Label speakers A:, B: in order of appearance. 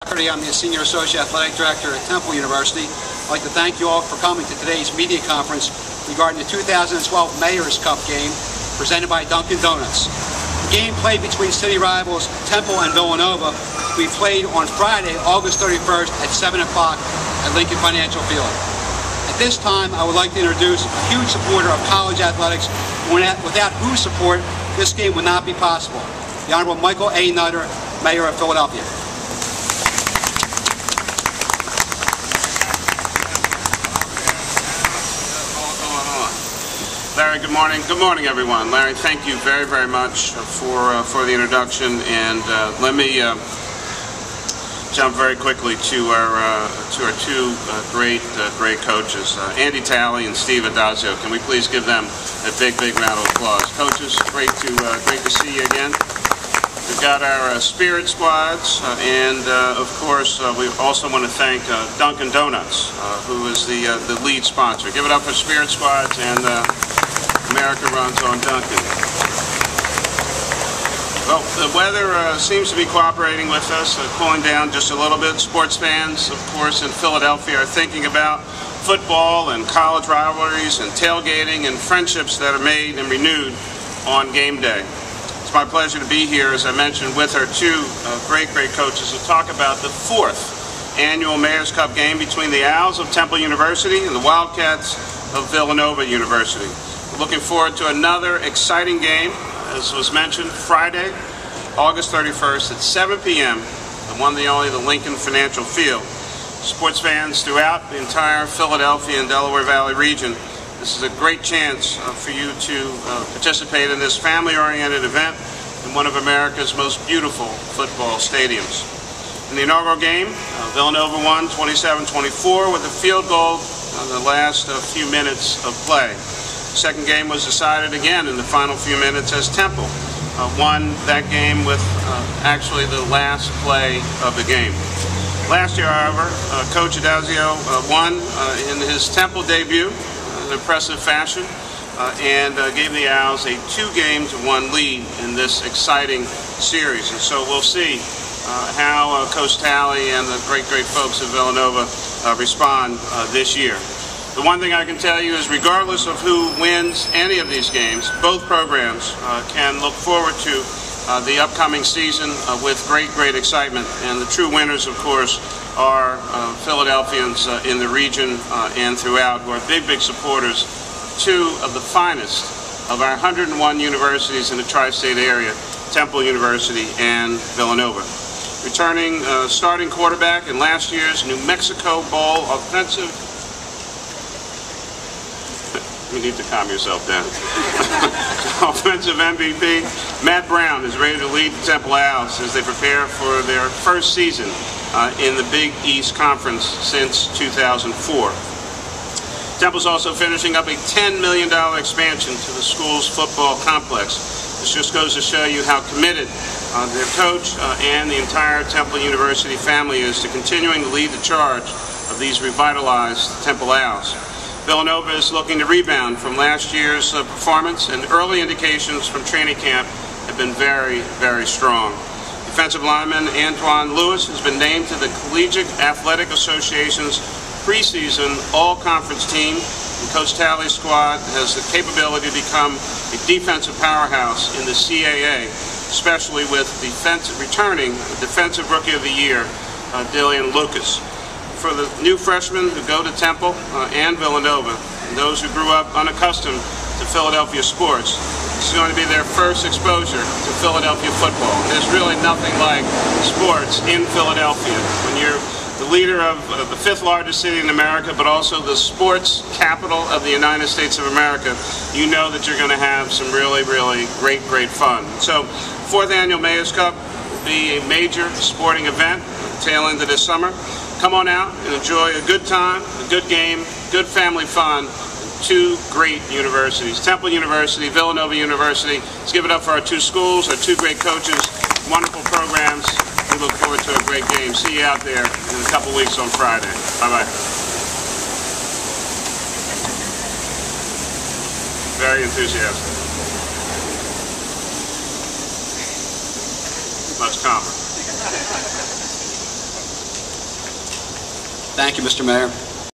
A: I'm the Senior Associate Athletic Director at Temple University. I'd like to thank you all for coming to today's media conference regarding the 2012 Mayor's Cup game presented by Dunkin' Donuts. The game played between city rivals Temple and Villanova. We played on Friday, August 31st at 7 o'clock at Lincoln Financial Field. At this time, I would like to introduce a huge supporter of college athletics, without whose support this game would not be possible. The Honorable Michael A. Nutter, Mayor of Philadelphia.
B: Larry, good morning. Good morning, everyone. Larry, thank you very, very much for the introduction, and let me jump very quickly to our two great coaches, Andy Talley and Steve Addazio. Can we please give them a big round of applause? Coaches, great to see you again. We've got our spirit squads, and of course, we also want to thank Dunkin' Donuts, who is the lead sponsor. Give it up for spirit squads, and America runs on Dunkin'. Well, the weather seems to be cooperating with us, cooling down just a little bit. Sports fans, of course, in Philadelphia are thinking about football and college rivalries and tailgating and friendships that are made and renewed on game day. It's my pleasure to be here, as I mentioned, with our two great coaches to talk about the fourth annual Mayor's Cup game between the Owls of Temple University and the Wildcats of Villanova University. We're looking forward to another exciting game, as was mentioned, Friday, August 31st at 7 p.m., the one, the only, the Lincoln Financial Field. Sports fans throughout the entire Philadelphia and Delaware Valley region, this is a great chance for you to participate in this family-oriented event in one of America's most beautiful football stadiums. In the inaugural game, Villanova won 27-24 with a field goal in the last few minutes of play. The second game was decided again in the final few minutes as Temple won that game with actually the last play of the game. Last year, however, Coach Addazio won in his Temple debut in impressive fashion and gave the Owls a 2-game-to-1 lead in this exciting series. And so we'll see how Coach Talley and the great folks of Villanova respond this year. The one thing I can tell you is, regardless of who wins any of these games, both programs can look forward to the upcoming season with great excitement. And the true winners, of course, are Philadelphians in the region and throughout, who are big supporters of two of the finest of our 101 universities in the tri-state area, Temple University and Villanova. Returning starting quarterback in last year's New Mexico Bowl offensive. You need to calm yourself down. Offensive MVP, Matt Brown, is ready to lead the Temple Owls as they prepare for their first season in the Big East Conference since 2004. Temple's also finishing up a $10 million expansion to the school's football complex. This just goes to show you how committed their coach and the entire Temple University family is to continuing to lead the charge of these revitalized Temple Owls. Villanova is looking to rebound from last year's performance, and early indications from training camp have been very strong. Defensive lineman Antoine Lewis has been named to the Collegiate Athletic Association's preseason all-conference team, and Coach Talley's squad has the capability to become a defensive powerhouse in the CAA, especially with returning Defensive Rookie of the Year, Dillian Lucas. For the new freshmen who go to Temple and Villanova, and those who grew up unaccustomed to Philadelphia sports, this is going to be their first exposure to Philadelphia football. There's really nothing like sports in Philadelphia. When you're the leader of the 5th largest city in America, but also the sports capital of the United States of America, you know that you're going to have some really great fun. So, 4th annual Mayor's Cup will be a major sporting event tail end of this summer. Come on out and enjoy a good time, a good game, good family fun, and two great universities, Temple University, Villanova University. Let's give it up for our two schools, our two great coaches, wonderful programs. We look forward to a great game. See you out there in a couple weeks on Friday. Bye-bye. Very enthusiastic. Much calmer.
A: Thank you, Mr. Mayor.